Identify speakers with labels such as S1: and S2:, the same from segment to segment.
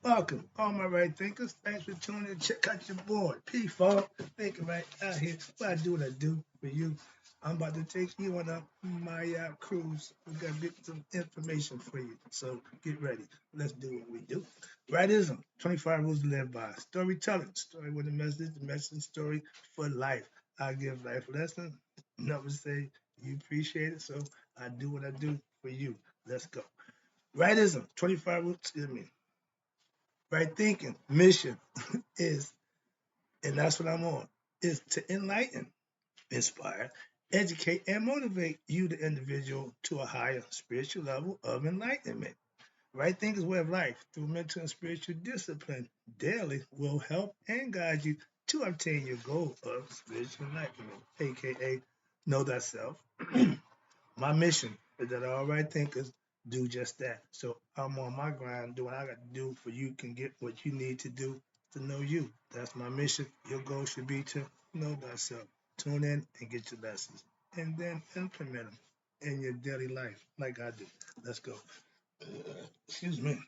S1: Welcome, all my right thinkers. Thanks for tuning in. Check out your board. P-Funk, thinking right out here. What I do for you. I'm about to take you on my cruise. We got some information for you. So get ready. Let's do what we do. Rightism, 25 rules to live by. Storytelling, story with a message, the message story for life. I give life lessons. Never say you appreciate it. So I do what I do for you. Let's go. Rightism, 25 rules, excuse me. Right thinking, mission is, and that's what I'm on, is to enlighten, inspire, educate, and motivate you, the individual, to a higher spiritual level of enlightenment. Right thinking way of life through mental and spiritual discipline daily will help and guide you to obtain your goal of spiritual enlightenment, aka know thyself. My mission is that all right thinkers do just that. So I'm on my grind doing what I got to do for you can get what you need to do to know you. That's my mission. Your goal should be to know thyself. Tune in and get your lessons. And then implement them in your daily life like I do. Let's go. Excuse me.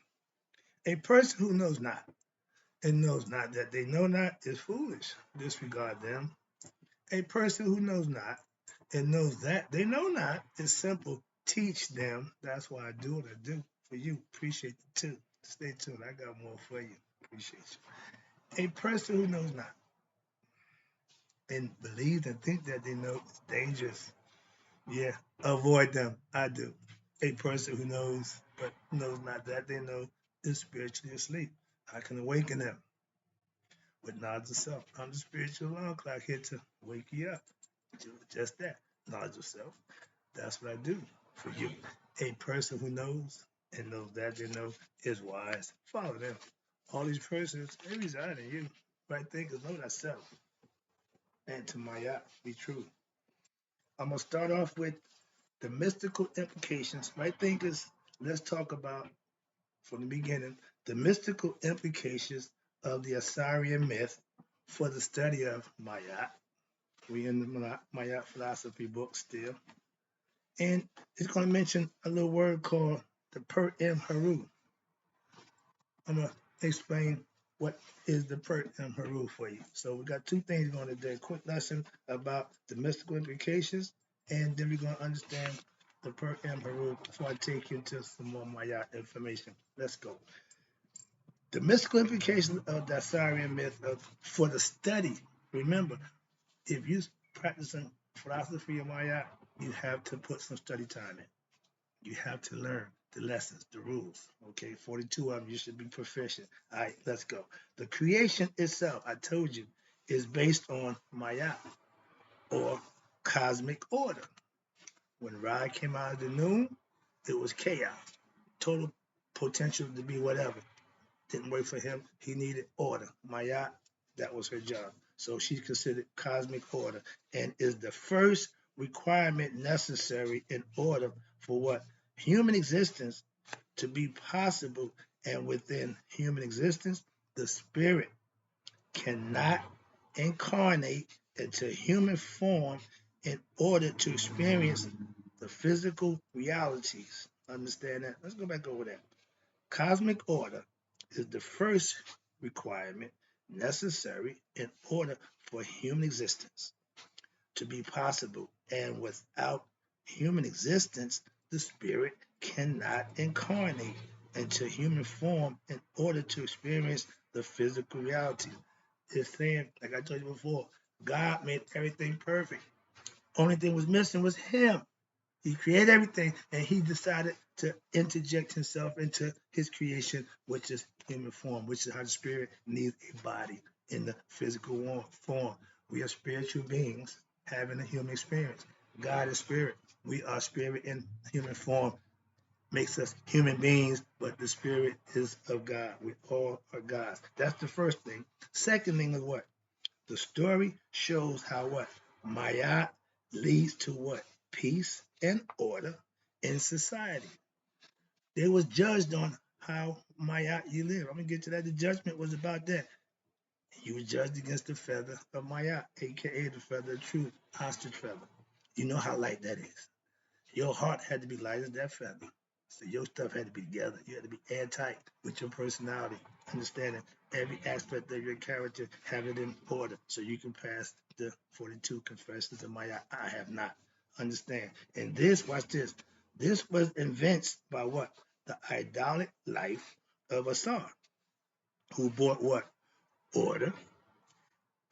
S1: A person who knows not and knows not that they know not is foolish. Disregard them. A person who knows not and knows that they know not is simple. Teach them. That's why I do what I do for you. Appreciate it too. Stay tuned. I got more for you. Appreciate you. A person who knows not and believes and thinks that they know is dangerous. Yeah, avoid them. I do. A person who knows but knows not that they know is spiritually asleep. I can awaken them with knowledge of self. I'm the spiritual alarm clock here to wake you up. Just that. Knowledge of self. That's what I do for you. A person who knows and knows that they know is wise. Follow them. All these persons, they reside in you. Right thinkers know thyself. And to my yacht, be true. I'm going to start off with the mystical implications. Right thinkers, let's talk about, from the beginning, the mystical implications of the Assyrian myth for the study of Mayat. We in the Mayat philosophy book still. And it's going to mention a little word called the Pert Heru. I'm going to explain what is the Pert Heru for you. So we got two things going today. A quick lesson about the mystical implications, and then we're going to understand the Pert Heru before I take you into some more Maya information. Let's go. The mystical implications of the Assyrian myth for the study. Remember, if you're practicing philosophy of Maya, you have to put some study time in. You have to learn the lessons, the rules. Okay, 42 of them, you should be proficient. All right, let's go. The creation itself, I told you, is based on Maya, or cosmic order. When Ra came out of the noon, it was chaos, total potential to be whatever. Didn't work for him. He needed order. Maya, that was her job. So she's considered cosmic order and is the first requirement necessary in order for what? Human existence to be possible. And within human existence, the spirit cannot incarnate into human form in order to experience the physical realities. Understand that? Let's go back over that. Cosmic order is the first requirement necessary in order for human existence to be possible. And without human existence, the spirit cannot incarnate into human form in order to experience the physical reality. It's saying, like I told you before, God made everything perfect. Only thing was missing was him. He created everything, and he decided to interject himself into his creation, which is human form, which is how the spirit needs a body in the physical form. We are spiritual beings having a human experience. God is spirit. We are spirit in human form, makes us human beings, but the spirit is of God. We all are gods. That's the first thing. Second thing is what? The story shows how what? Maya leads to what? Peace and order in society. They was judged on how Maya you live. I'm gonna get to that. The judgment was about that. You were judged against the feather of Maya, aka the feather of truth, ostrich feather. You know how light that is. Your heart had to be light as that feather. So your stuff had to be together. You had to be airtight with your personality, understanding every aspect of your character, have it in order so you can pass the 42 confessions of my I have not. Understand? And this, watch this. This was invented by what? The idyllic life of a Tsar who brought what? Order,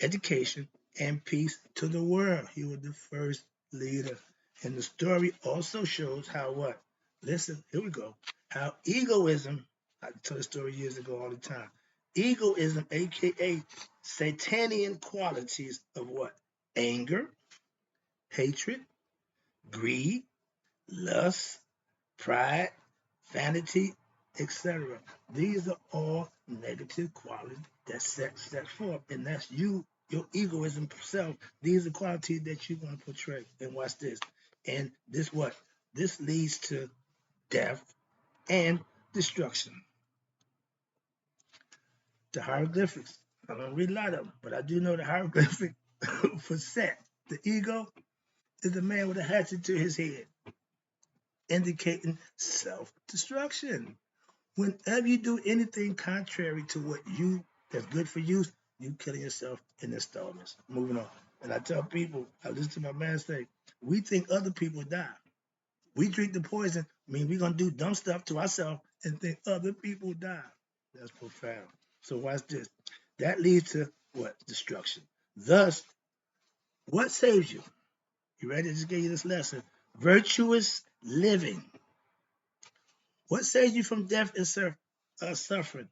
S1: education, and peace to the world. He was the first leader. And the story also shows how what? Listen, here we go. How egoism, I tell the story years ago all the time. Egoism, aka Satanian qualities of what? Anger, hatred, greed, lust, pride, vanity, etc. These are all negative qualities that set forth, and that's you, your egoism self. These are qualities that you want to portray. And watch this. And this what? This leads to death and destruction. The hieroglyphics. I don't read a lot of them, but I do know the hieroglyphic for Set. The ego is a man with a hatchet to his head, indicating self-destruction. Whenever you do anything contrary to what you that's good for you, you killing yourself in installments. Moving on. And I tell people, I listen to my man say, we think other people die. We drink the poison, mean we're gonna do dumb stuff to ourselves and think other people die. That's profound. So watch this. That leads to what? Destruction. Thus, what saves you? You ready? I just gave you this lesson. Virtuous living. What saves you from death and suffering?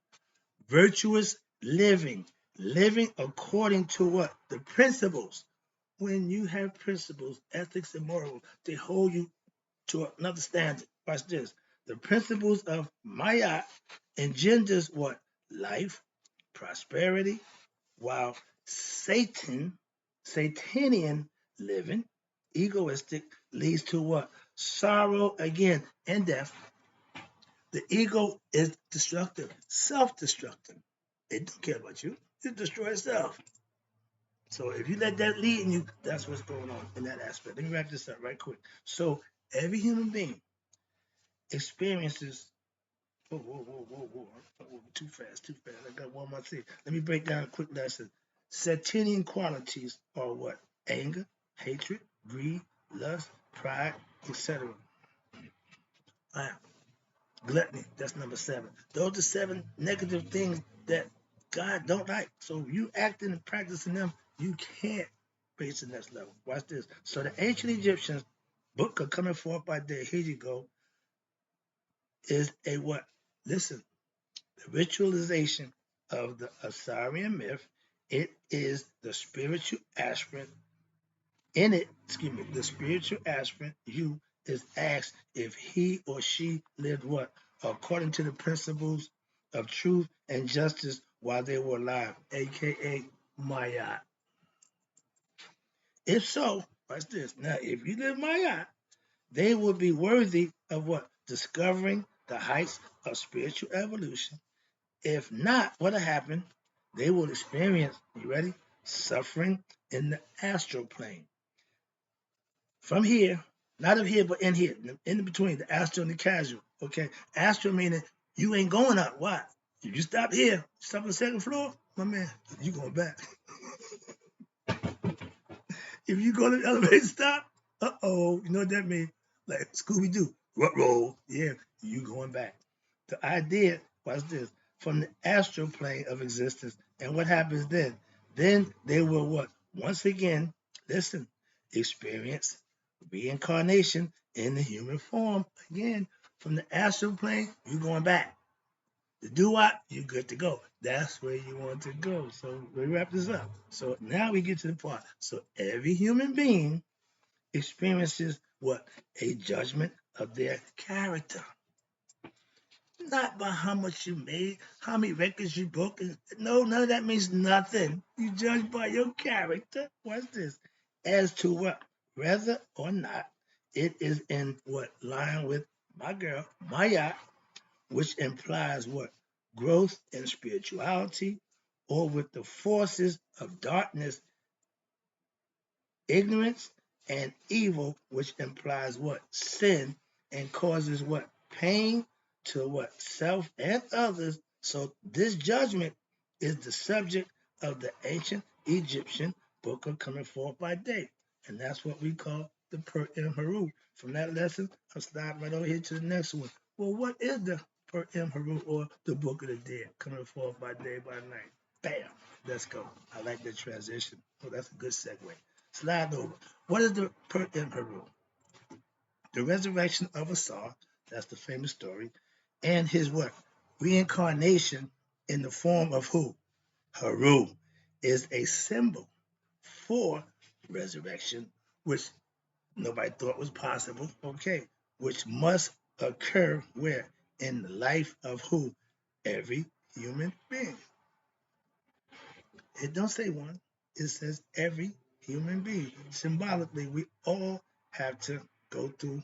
S1: Virtuous living. Living according to what? The principles. When you have principles, ethics, and morals, they hold you to another standard. Watch this. The principles of Maya engenders what? Life, prosperity, while Satanian living, egoistic, leads to what? Sorrow again and death. The ego is destructive, self-destructive. It don't care about you. It destroys itself. So if you let that lead in you, that's what's going on in that aspect. Let me wrap this up right quick. So every human being experiences. Whoa. Too fast. I got one more thing. Let me break down a quick lesson. Satanian qualities are what? Anger, hatred, greed, lust, pride, etc. Gluttony, that's number 7. Those are 7 negative things that God don't like. So you acting and practicing them, you can't reach the next level. Watch this. So the ancient Egyptians, book of coming forth by day, here you go, is a what? Listen, the ritualization of the Assyrian myth. It is the spiritual aspirant in it, the spiritual aspirant, you, is asked if he or she lived what? According to the principles of truth and justice while they were alive, aka Maya. If so, watch this. Now, if you live Maya, they would be worthy of what? Discovering the heights of spiritual evolution. If not, what'll happen? They will experience, you ready? Suffering in the astral plane. From here, not of here, but in here, in between the astral and the casual. Okay, astral meaning you ain't going up. Why? If you stop here, stop on the second floor, my man, you going back. If you go to the elevator stop, you know what that means? Like Scooby Doo, roll, yeah, you going back. The idea was this: from the astral plane of existence, and what happens then? Then they will what? Once again, listen, experience reincarnation in the human form. Again, from the astral plane, you're going back. To do what? You're good to go. That's where you want to go. So we wrap this up. So now we get to the part. So every human being experiences what? A judgment of their character. Not by how much you made, how many records you broke. No, none of that means nothing. You judge by your character. What's this? As to what? Whether or not it is in what? Line with my girl, Maya, which implies what? Growth in spirituality, or with the forces of darkness, ignorance, and evil, which implies what? Sin, and causes what? pain to what? Self and others. So this judgment is the subject of the ancient Egyptian book of coming forth by day. And that's what we call the Pert and Heru. From that lesson, I'll slide right over here to the next one. Well, what is the Pert and Heru, or the book of the dead, coming forth by day by night? Bam. Let's go. I like that transition. Oh, that's a good segue. Slide over. What is the Pert and Heru? The resurrection of Asar, that's the famous story, and his what? Reincarnation in the form of who? Heru is a symbol for resurrection, which nobody thought was possible. Okay, which must occur where? In the life of who? Every human being. It don't say one. It says every human being. Symbolically, we all have to go through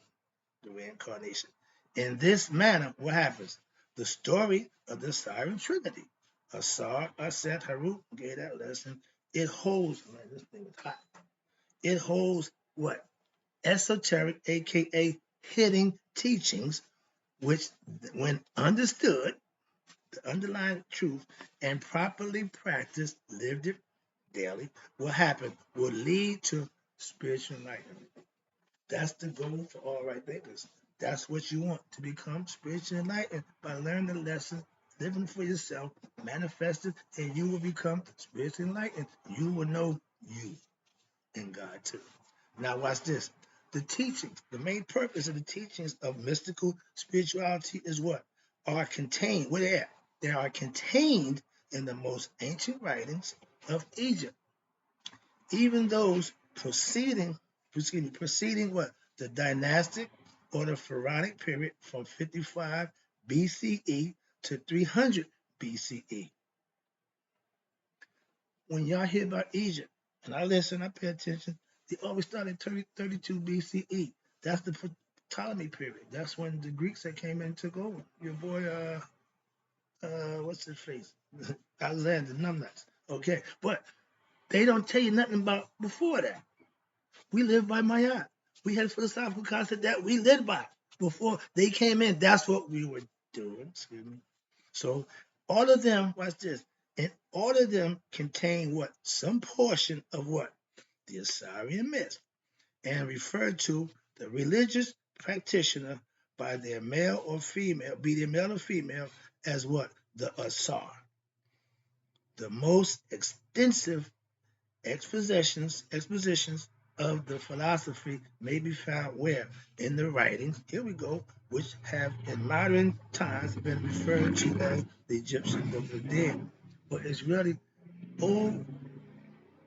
S1: the reincarnation. In this manner, what happens? The story of the Siren Trinity. Asar, Aset, Heru, gave that lesson. It holds, man, this thing is hot. It holds what? Esoteric, aka hidden teachings, which, when understood, the underlying truth, and properly practiced, lived it daily, what happen? Will lead to spiritual enlightenment. That's the goal for all right thinkers. That's what you want, to become spiritually enlightened by learning the lesson, living for yourself, manifesting, and you will become spiritually enlightened. You will know you and God too. Now watch this. The teachings, the main purpose of the teachings of mystical spirituality is what? Are contained, where they at? They are contained in the most ancient writings of Egypt. Even those preceding what? The dynastic or the pharaonic period from 55 BCE to 300 BCE. When y'all hear about Egypt, and I listen, I pay attention, they always start at 32 BCE. That's the Ptolemy period. That's when the Greeks that came in and took over. Your boy, what's his face? Alexander Numbnuts. Okay, but they don't tell you nothing about before that. We live by Mayat. We had a philosophical concept that we lived by before they came in. That's what we were doing. Excuse me. So all of them, watch this, and all of them contain what? Some portion of what? The Assyrian myth, and refer to the religious practitioner by their male or female, be they male or female, as what? The Asar. The most extensive expositions of the philosophy may be found where? In the writings, here we go, which have in modern times been referred to as the Egyptian Book of the Dead. But it's really old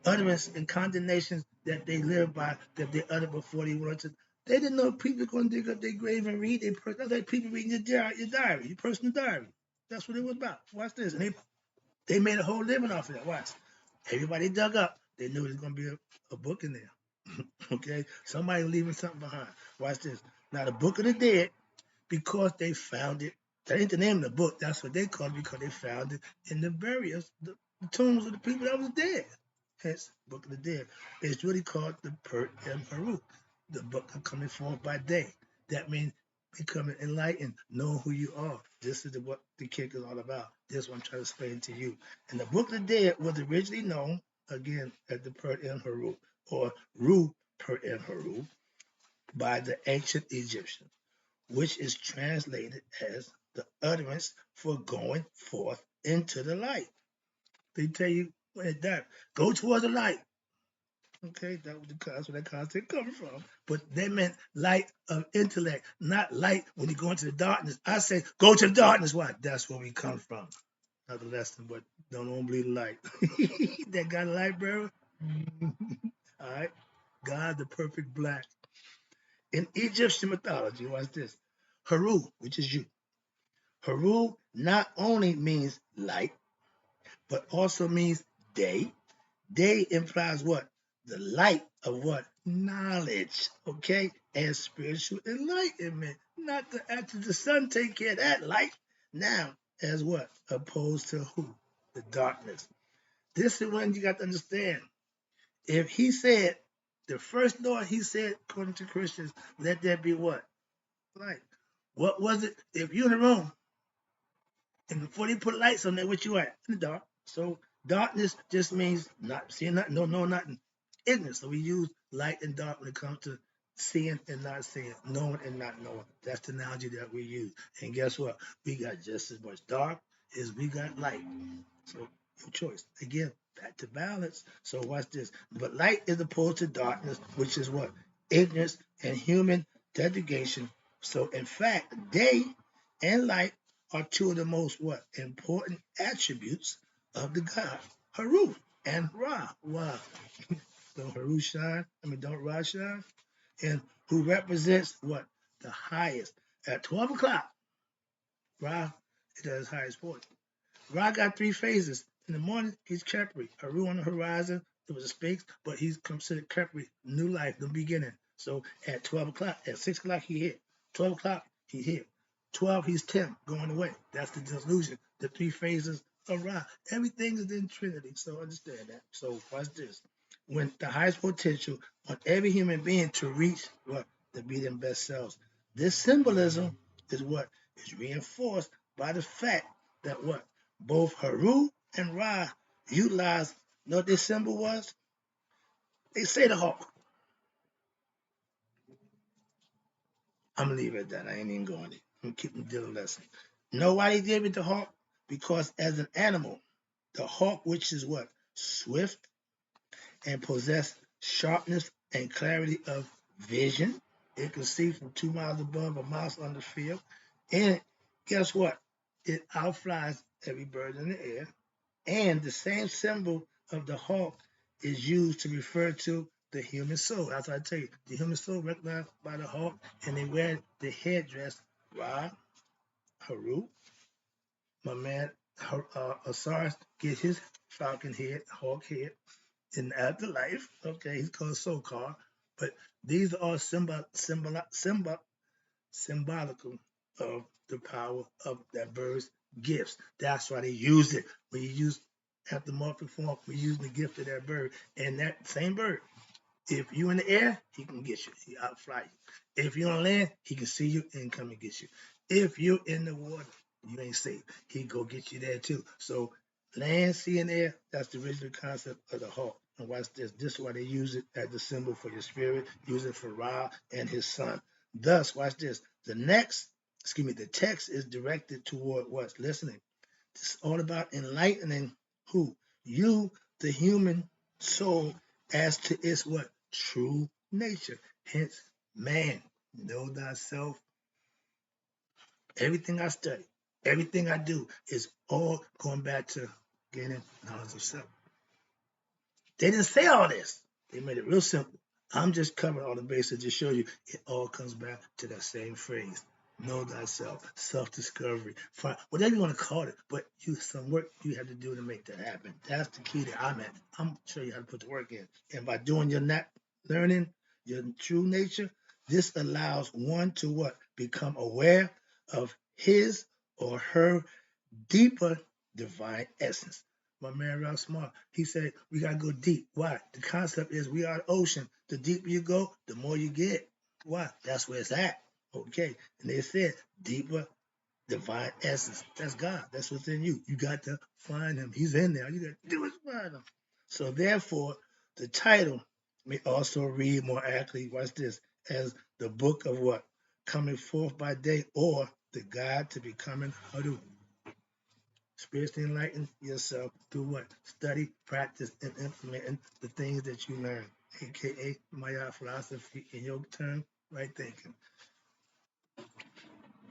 S1: utterance and condemnations that they live by, that they uttered before they went to. They didn't know people were going to dig up their grave and read their that's like people reading your diary, your personal diary. That's what it was about. Watch this. And they made a whole living off of that. Watch. Everybody dug up. They knew there was going to be a book in there. Okay? Somebody leaving something behind. Watch this. Now, the Book of the Dead, because they found it, that ain't the name of the book. That's what they call it, because they found it in the burials, the tombs of the people that was dead. Hence, Book of the Dead. It's really called the Pert and Heru, the book of coming forth by day. That means becoming enlightened, knowing who you are. This is what the kick is all about. This is what I'm trying to explain to you. And the Book of the Dead was originally known, again, as the Pert and Heru, or Ru Pert and Heru, by the ancient Egyptians, which is translated as the utterance for going forth into the light. They tell you when it's dark, go towards the light. Okay, that's where that concept comes from. But they meant light of intellect, not light when you go into the darkness. I say, go to the darkness. Why? That's where we come from. Another lesson, but don't believe the light. That got a light, bro. All right. God, the perfect black. In Egyptian mythology, watch this. Heru, which is you. Heru not only means light, but also means day. Day implies what? The light of what? Knowledge, okay? And spiritual enlightenment. Not to after the sun take care of that light. Now, as what? Opposed to who? The darkness. This is one you got to understand. If he said, the first law he said, according to Christians, let there be what? Light. What was it? If you're in the room and before they put lights on there, what you at? In the dark. So darkness just means not seeing nothing, no know nothing. Ignorance. So we use light and dark when it comes to seeing and not seeing, knowing and not knowing. That's the analogy that we use. And guess what? We got just as much dark as we got light. So your choice. Again, back to balance. So watch this. But light is opposed to darkness, which is what? Ignorance and human degradation. So in fact, day and light are two of the most what? Important attributes of the God. Heru and Ra. Wow. Don't Heru shine? Don't Ra shine? And who represents what? The highest. At 12 o'clock, Ra is at his highest point. Ra got three phases. In the morning, he's Khepri. Heru on the horizon, it was a space, but he's considered Khepri, new life, the beginning. So at 12 o'clock, at 6 o'clock, he hit. 12 o'clock, he hit. 12, he's 10, going away. That's the delusion, the three phases of Ra. Everything is in Trinity, so understand that. So watch this. When the highest potential on every human being to reach what? To be their best selves. This symbolism is what is reinforced by the fact that what? Both Heru and Ra utilized, you know what their symbol was? They say the hawk. I'm gonna leave it at that. I ain't even going there. I'm gonna keep them dealing lesson. Know why they did with the hawk? Because as an animal, the hawk, which is what? Swift and possess sharpness and clarity of vision. It can see from 2 miles above, a mile on the field. And guess what? It outflies every bird in the air. And the same symbol of the hawk is used to refer to the human soul. As I tell you, the human soul recognized by the hawk, and they wear the headdress. Ra, Heru, my man Osiris get his falcon head, hawk head in the afterlife. Okay, he's called Sokar. But these are all symbolical of the power of that bird's gifts. That's why they use it. When you use anthropomorphic form, we use the gift of that bird. And that same bird, if you in the air, he can get you. He outfly you. If you on land, he can see you and come and get you. If you in the water, you ain't safe. He go get you there too. So land, sea, and air, that's the original concept of the hawk. And watch this. This is why they use it as the symbol for your spirit, use it for Ra and his son. Thus, watch this. The text is directed toward what's listening. It's all about enlightening who? You, the human soul, as to its what? True nature. Hence, man, know thyself. Everything I study, everything I do is all going back to gaining knowledge of self. They didn't say all this. They made it real simple. I'm just covering all the bases to show you it all comes back to that same phrase. Know thyself, self-discovery, whatever you want to call it, but some work you have to do to make that happen. That's the key that I'm at. I'm showing you how to put the work in. And by doing your learning your true nature, this allows one to what? Become aware of his or her deeper divine essence. My man Ralph Smart, he said we gotta go deep. Why? The concept is we are the ocean. The deeper you go, the more you get. Why? That's where it's at. Okay. And they said deeper divine essence. That's God. That's within you. You got to find him. He's in there. You got to do is find him. So therefore, the title may also read more accurately, watch this, as the book of what? Coming forth by day, or the guide to becoming Heru. Spiritually enlighten yourself through what? Study, practice, and implementing the things that you learn, aka Maya philosophy in your term, right thinking.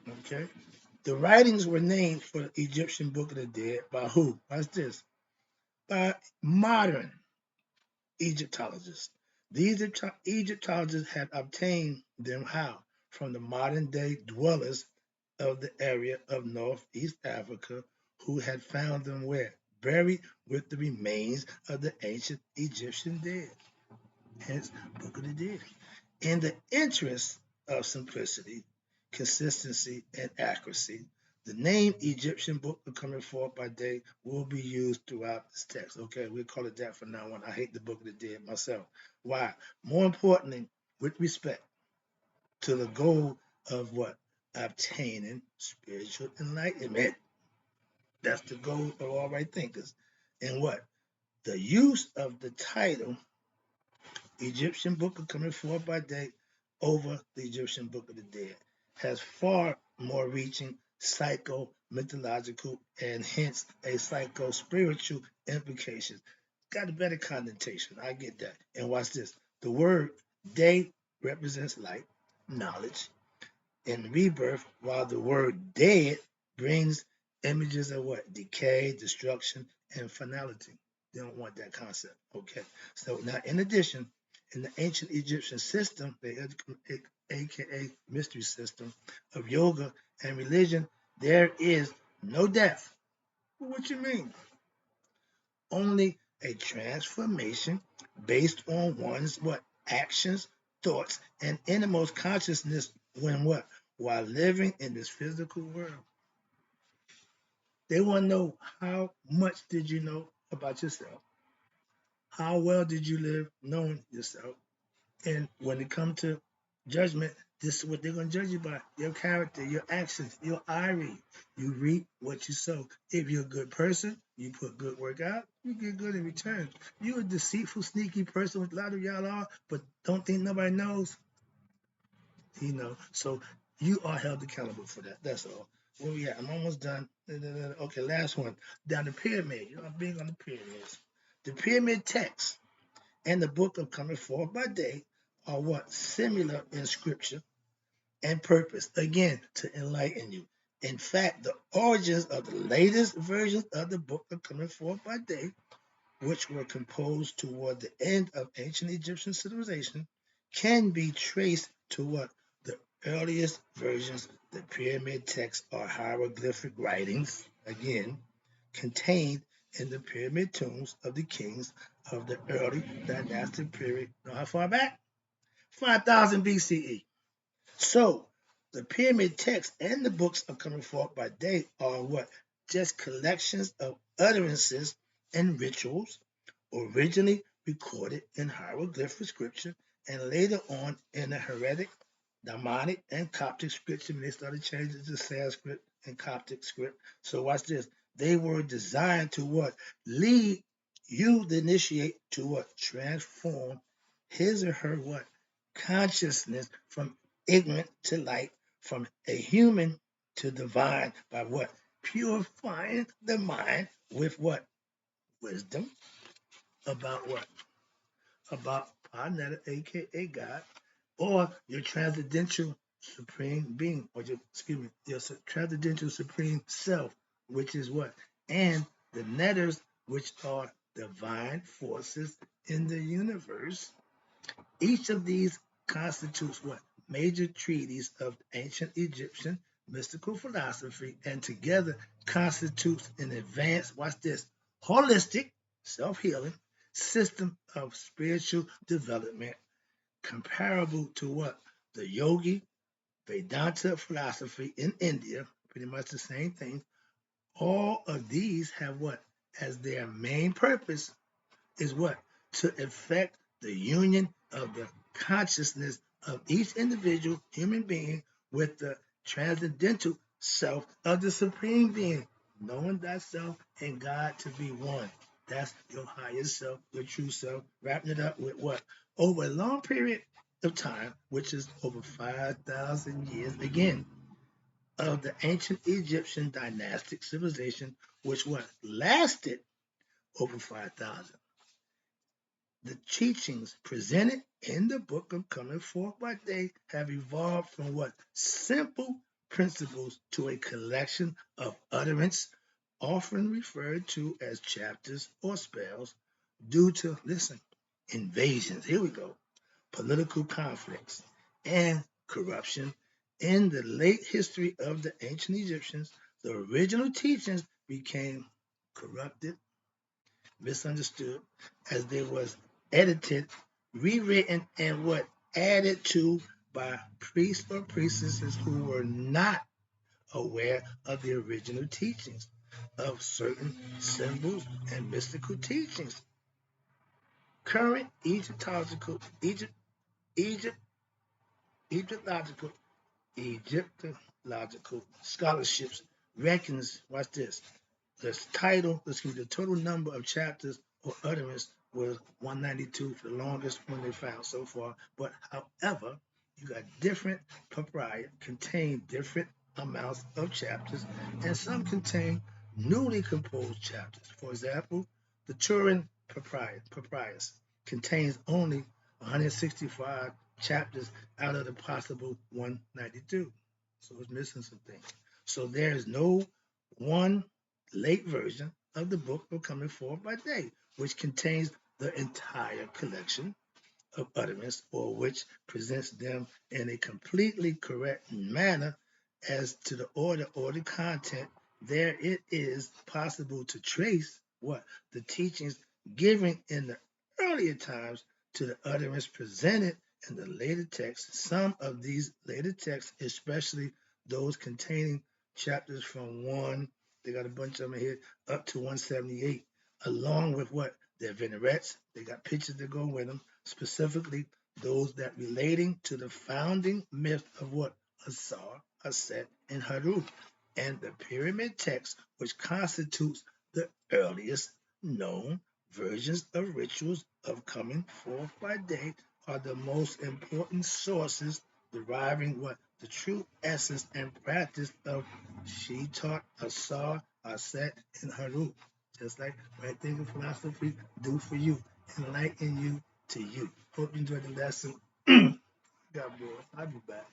S1: Okay? The writings were named for the Egyptian Book of the Dead by who? Watch this. By modern Egyptologists. These Egyptologists have obtained them how? From the modern day dwellers of the area of Northeast Africa who had found them where? Buried with the remains of the ancient Egyptian dead. Hence, Book of the Dead. In the interest of simplicity, consistency, and accuracy, the name Egyptian Book of Coming Forth by Day will be used throughout this text. Okay, we'll call it that from now on. I hate the Book of the Dead myself. Why? More importantly, with respect to the goal of what? obtaining spiritual enlightenment. That's the goal of all right thinkers. And what? The use of the title Egyptian Book of Coming Forth by Day over the Egyptian Book of the Dead has far more reaching psycho-mythological and hence a psycho-spiritual implications. Got a better connotation. I get that. And watch this. The word day represents light, knowledge, and rebirth, while the word dead brings images of what? Decay, destruction, and finality. They don't want that concept. Okay. So now, in addition, in the ancient Egyptian system, the aka mystery system of yoga and religion, there is no death. What you mean? Only a transformation based on one's what? Actions, thoughts, and innermost consciousness when what? While living in this physical world. They want to know how much did you know about yourself? How well did you live knowing yourself? And when it comes to judgment, this is what they're going to judge you by: your character, your actions, your ire. You reap what you sow. If you're a good person, you put good work out, you get good in return. You're a deceitful, sneaky person, which a lot of y'all are, but don't think nobody knows. So you are held accountable for that. That's all. Where we at? I'm almost done. Okay, last one. Down the pyramid. I'm big on the pyramids. The pyramid text and the book of coming forth by day are what? Similar in scripture and purpose. Again, to enlighten you. In fact, the origins of the latest versions of the book of coming forth by day, which were composed toward the end of ancient Egyptian civilization, can be traced to what? The earliest versions. The pyramid texts are hieroglyphic writings, again, contained in the pyramid tombs of the kings of the early dynastic period. Know how far back? 5000 BCE. So, the pyramid text and the books of coming forth by day are what? Just collections of utterances and rituals originally recorded in hieroglyphic scripture and later on in the heretic, Damanic, and Coptic scripture when they started changing to Sanskrit and Coptic script. So watch this. They were designed to what? Lead you, the initiate, to what? Transform his or her what? Consciousness from ignorant to light, from a human to divine by what? Purifying the mind with what? Wisdom about what? About Panetta, aka God, or your transcendental supreme being, or your transcendental supreme self, which is what? And the netters, which are divine forces in the universe. Each of these constitutes what? Major treatises of ancient Egyptian mystical philosophy, and together constitutes an advanced, watch this, holistic, self-healing system of spiritual development comparable to what? The Yogi Vedanta philosophy in India, pretty much the same thing. All of these have what? As their main purpose is what? To effect the union of the consciousness of each individual human being with the transcendental self of the supreme being, knowing thyself and God to be one. That's your higher self, your true self, wrapping it up with what? Over a long period of time, which is over 5,000 years, again, of the ancient Egyptian dynastic civilization, which what? Lasted over 5,000. The teachings presented in the book of coming forth by day have evolved from what? Simple principles to a collection of utterance, often referred to as chapters or spells, due to, listen, invasions, here we go, political conflicts, and corruption. In the late history of the ancient Egyptians, the original teachings became corrupted, misunderstood, as they was edited, rewritten, and what? Added to by priests or priestesses who were not aware of the original teachings of certain symbols and mystical teachings. Current Egyptological Egypt Egypt Egyptological Egypt theological scholarships reckons, watch this, the total number of chapters or utterance was 192 for the longest one they found so far. But however, you got different papyri contain different amounts of chapters, and some contain newly composed chapters. For example, the Turin Papyrus contains only 165 chapters out of the possible 192. So it's missing some things. So there is no one late version of the book of Coming Forth by Day, which contains the entire collection of utterance, or which presents them in a completely correct manner as to the order or the content. There it is possible to trace what the teachings given in the earlier times to the utterance presented in the later texts. Some of these later texts, especially those containing chapters from 1, they got a bunch of them here, up to 178, along with what? Their vignettes, they got pictures that go with them, specifically those that relating to the founding myth of what? Asar, Aset, and Heru, and the pyramid text, which constitutes the earliest known versions of rituals of coming forth by day, are the most important sources deriving what? The true essence and practice of Sheetar, Asar, Aset, and Heru. Just like right thinking philosophy do for you, enlighten you to you. Hope you enjoyed the lesson. God bless. I'll be back.